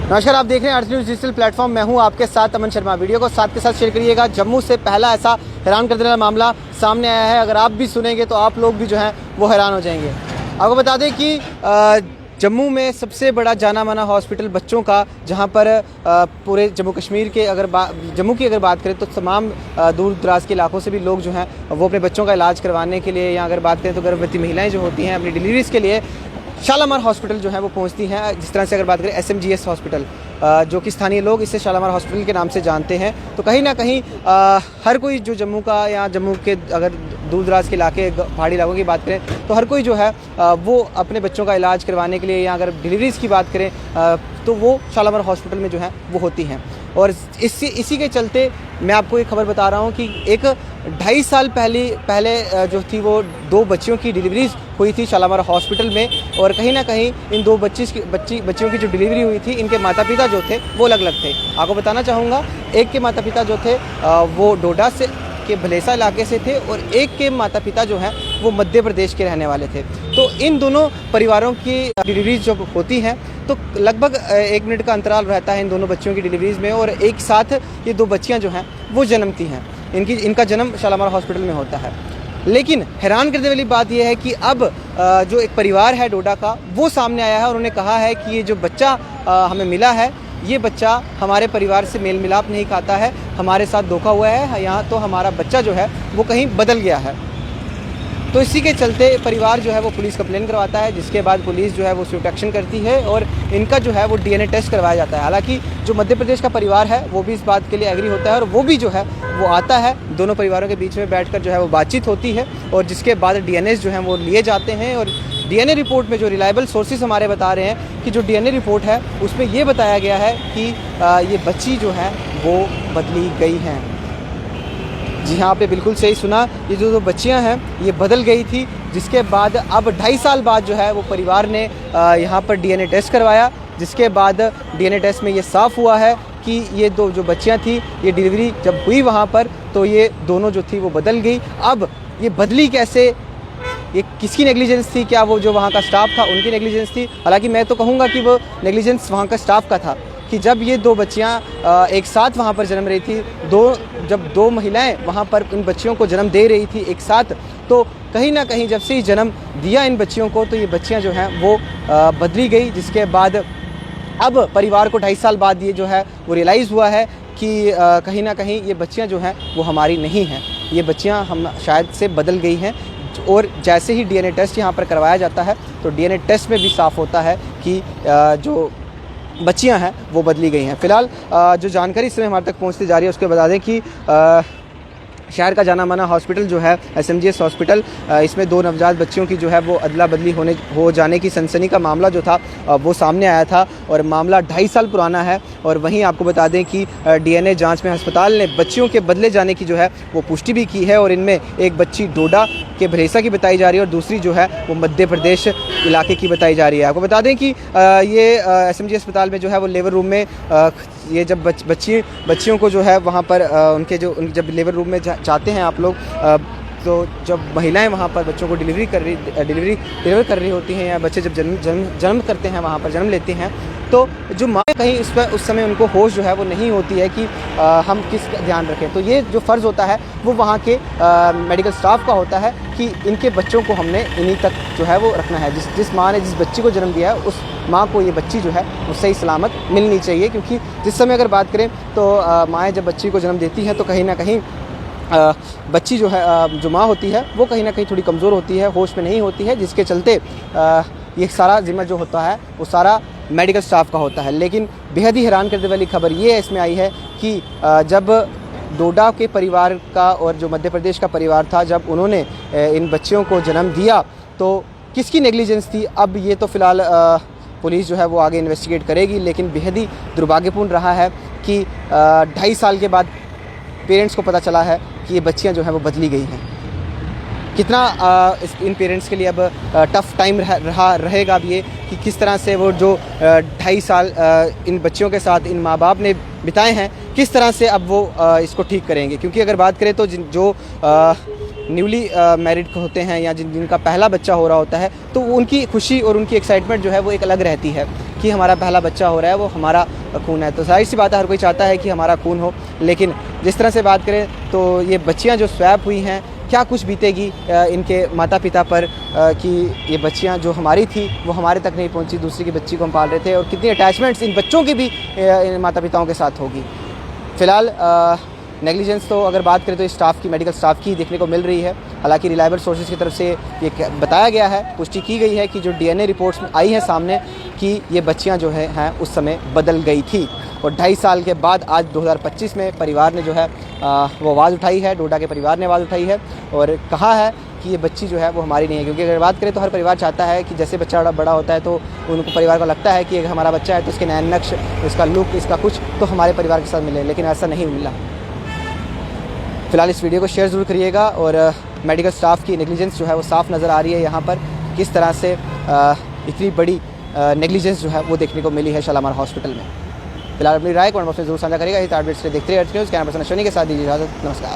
नमस्कार, आप देख रहे हैं अर्थ न्यूज़ डिजिटल प्लेटफॉर्म। मैं हूं आपके साथ अमन शर्मा। वीडियो को साथ के साथ शेयर करिएगा। जम्मू से पहला ऐसा हैरान कर देने वाला मामला सामने आया है। अगर आप भी सुनेंगे तो आप लोग भी जो हैं वो हैरान हो जाएंगे। आपको बता दें कि जम्मू में सबसे बड़ा जाना माना हॉस्पिटल बच्चों का, जहां पर पूरे जम्मू कश्मीर के जम्मू की अगर बात करें तो तमाम दूर दराज के इलाकों से भी लोग जो हैं वो अपने बच्चों का इलाज करवाने के लिए, या अगर बात करें तो गर्भवती महिलाएं जो होती हैं अपनी डिलीवरीज़ के लिए शालामार हॉस्पिटल जो है वो पहुंचती हैं। जिस तरह से अगर बात करें SMGS हॉस्पिटल, जो कि स्थानीय लोग इसे शालामार हॉस्पिटल के नाम से जानते हैं, तो कहीं ना कहीं हर कोई जो जम्मू का या जम्मू के अगर दूर दराज के इलाके पहाड़ी इलाकों की बात करें तो हर कोई जो है वो अपने बच्चों का इलाज करवाने के लिए, या अगर डिलीवरीज़ की बात करें तो वो शालामार हॉस्पिटल में जो है वो होती हैं। और इसी के चलते मैं आपको एक खबर बता रहा हूँ कि एक 2.5 साल पहले जो थी वो 2 बच्चियों की डिलीवरीज हुई थी शालामार हॉस्पिटल में। और कहीं ना कहीं इन 2 बच्चियों की जो डिलीवरी हुई थी, इनके माता पिता जो थे वो अलग अलग थे। आपको बताना चाहूँगा, एक के माता पिता जो थे वो डोडा से के भलेसा इलाके से थे, और एक के माता पिता जो हैं वो मध्य प्रदेश के रहने वाले थे। तो इन दोनों परिवारों की डिलीवरीज जो होती हैं तो लगभग 1 मिनट का अंतराल रहता है इन दोनों बच्चियों की डिलीवरीज में, और एक साथ ये 2 बच्चियां जो हैं वो जन्मती हैं। इनका जन्म शालामार हॉस्पिटल में होता है। लेकिन हैरान करने वाली बात यह है कि अब जो एक परिवार है डोडा का, वो सामने आया है और उन्होंने कहा है कि ये जो बच्चा हमें मिला है, ये बच्चा हमारे परिवार से मेल मिलाप नहीं खाता है, हमारे साथ धोखा हुआ है, यहाँ तो हमारा बच्चा जो है वो कहीं बदल गया है। तो इसी के चलते परिवार जो है वो पुलिस कंप्लेन करवाता है, जिसके बाद पुलिस जो है वो स्विफ्ट एक्शन करती है और इनका जो है वो DNA टेस्ट करवाया जाता है। हालांकि जो मध्य प्रदेश का परिवार है वो भी इस बात के लिए एग्री होता है, और वो भी जो है वो आता है, दोनों परिवारों के बीच में बैठकर जो है वो बातचीत होती है, और जिसके बाद DNA जो हैं वो लिए जाते हैं। और DNA रिपोर्ट में जो रिलायबल सोर्सेज हमारे बता रहे हैं कि जो DNA रिपोर्ट है उसमें ये बताया गया है कि ये बच्ची जो है वो बदली गई हैं। जी हाँ, आपने बिल्कुल सही सुना, ये जो 2 बच्चियां हैं ये बदल गई थी। जिसके बाद अब 2.5 साल बाद जो है वो परिवार ने यहाँ पर DNA टेस्ट करवाया, जिसके बाद DNA टेस्ट में ये साफ़ हुआ है कि ये 2 जो बच्चियां थी, ये डिलीवरी जब हुई वहाँ पर तो ये दोनों जो थी वो बदल गई। अब ये बदली कैसे, ये किसकी नेग्लिजेंस थी? क्या वो जो वहाँ का स्टाफ था उनकी नेग्लिजेंस थी? हालांकि मैं तो कहूँगा कि वो नेग्लिजेंस वहाँ का स्टाफ का था कि जब ये 2 बच्चियाँ एक साथ वहाँ पर जन्म रही थी, जब 2 महिलाएं वहाँ पर इन बच्चियों को जन्म दे रही थी एक साथ, तो कहीं ना कहीं जब से ही जन्म दिया इन बच्चियों को तो ये बच्चियाँ जो हैं वो बदली गई। जिसके बाद अब परिवार को 2.5 साल बाद ये जो है वो रियलाइज़ हुआ है कि कहीं ना कहीं ये बच्चियाँ जो हैं वो हमारी नहीं हैं, ये बच्चियाँ हम शायद से बदल गई हैं। और जैसे ही DNA टेस्ट यहाँ पर करवाया जाता है तो DNA टेस्ट में भी साफ़ होता है कि जो बच्चियां हैं वो बदली गई हैं। फ़िलहाल जो जानकारी इस समय हमारे तक पहुंचती जा रही है उसके बता दें कि शहर का जाना माना हॉस्पिटल जो है SMGS हॉस्पिटल, इसमें 2 नवजात बच्चियों की जो है वो अदला बदली हो जाने की सनसनी का मामला जो था वो सामने आया था, और मामला 2.5 साल पुराना है। और वहीं आपको बता दें कि DNA जांच में अस्पताल ने बच्चियों के बदले जाने की जो है वो पुष्टि भी की है, और इनमें एक बच्ची डोडा के भलेसा की बताई जा रही है और दूसरी जो है वो मध्य प्रदेश इलाके की बताई जा रही है। आपको बता दें कि ये SMG अस्पताल में जो है वो लेबर रूम में ये जब बच्चियों को जो है वहाँ पर जब लेबर रूम में जाते हैं आप लोग, तो जब महिलाएं वहाँ पर बच्चों को डिलीवर कर रही होती हैं, या बच्चे जब जन्म करते हैं, वहाँ पर जन्म लेते हैं, तो जो माँ कहीं उस समय उनको होश जो है वो नहीं होती है कि हम किसका ध्यान रखें। तो ये जो फ़र्ज़ होता है वो वहाँ के मेडिकल स्टाफ का होता है कि इनके बच्चों को हमने इन्हीं तक जो है वो रखना है। जिस माँ ने जिस बच्ची को जन्म दिया है उस माँ को ये बच्ची जो है वो सही सलामत मिलनी चाहिए, क्योंकि जिस समय अगर बात करें तो माएँ जब बच्ची को जन्म देती हैं तो कहीं ना कहीं बच्ची जो है जो माँ होती है वो कहीं ना कहीं थोड़ी कमज़ोर होती है, होश में नहीं होती है, जिसके चलते ये सारा जिम्मा जो होता है वो सारा मेडिकल स्टाफ का होता है। लेकिन बेहद ही हैरान करने वाली खबर ये इसमें आई है कि जब डोडा के परिवार का और जो मध्य प्रदेश का परिवार था, जब उन्होंने इन बच्चियों को जन्म दिया तो किसकी नेग्लिजेंस थी, अब ये तो फ़िलहाल पुलिस जो है वो आगे इन्वेस्टिगेट करेगी। लेकिन बेहद ही दुर्भाग्यपूर्ण रहा है कि 2.5 साल के बाद पेरेंट्स को पता चला है कि ये बच्चियां जो हैं वो बदली गई हैं। कितना इन पेरेंट्स के लिए अब टफ़ टाइम रहेगा अब ये कि किस तरह से वो जो 2.5 साल इन बच्चियों के साथ इन माँ बाप ने बिताए हैं, किस तरह से अब वो इसको ठीक करेंगे। क्योंकि अगर बात करें तो जो न्यूली मैरिड होते हैं या जिनका पहला बच्चा हो रहा होता है, तो उनकी खुशी और उनकी एक्साइटमेंट जो है वो एक अलग रहती है कि हमारा पहला बच्चा हो रहा है वो हमारा खून है। तो जाहिर सी बात है हर कोई चाहता है कि हमारा खून हो, लेकिन जिस तरह से बात करें तो ये बच्चियाँ जो स्वैप हुई हैं, क्या कुछ बीतेगी इनके माता पिता पर कि ये बच्चियां जो हमारी थी वो हमारे तक नहीं पहुंची, दूसरी की बच्ची को हम पाल रहे थे, और कितनी अटैचमेंट्स इन बच्चों की भी इन माता पिताओं के साथ होगी। फ़िलहाल नेग्लिजेंस तो अगर बात करें तो स्टाफ की, मेडिकल स्टाफ की देखने को मिल रही है। हालांकि रिलायबल सोर्सेज की तरफ से ये बताया गया है, पुष्टि की गई है कि जो DNA रिपोर्ट्स आई हैं सामने कि ये बच्चियां जो हैं उस समय बदल गई थी। और 2.5 साल के बाद आज 2025 में परिवार ने जो है वो आवाज़ उठाई है, डोडा के परिवार ने आवाज़ उठाई है और कहा है कि ये बच्ची जो है वो हमारी नहीं है। क्योंकि अगर बात करें तो हर परिवार चाहता है कि जैसे बच्चा बड़ा होता है तो उनको परिवार को लगता है कि अगर हमारा बच्चा है तो इसके नैन नक्श, इसका लुक, इसका कुछ तो हमारे परिवार के साथ मिले, लेकिन ऐसा नहीं मिला। फ़िलहाल इस वीडियो को शेयर ज़रूर करिएगा। और मेडिकल स्टाफ की नेग्लिजेंस जो है वो साफ़ नज़र आ रही है यहाँ पर, किस तरह से इतनी बड़ी नेग्लिजेंस जो है वो देखने को मिली है शालामार हॉस्पिटल में। फिलहाल अपनी राय कमेंट बॉक्स में जरूर साझा करेगा। इस अपडेट्स से देखते रहिए अर्थ न्यूज़। कैमरा पर्सन अश्विनी के साथ दीजिए इजाज़त। नमस्कार।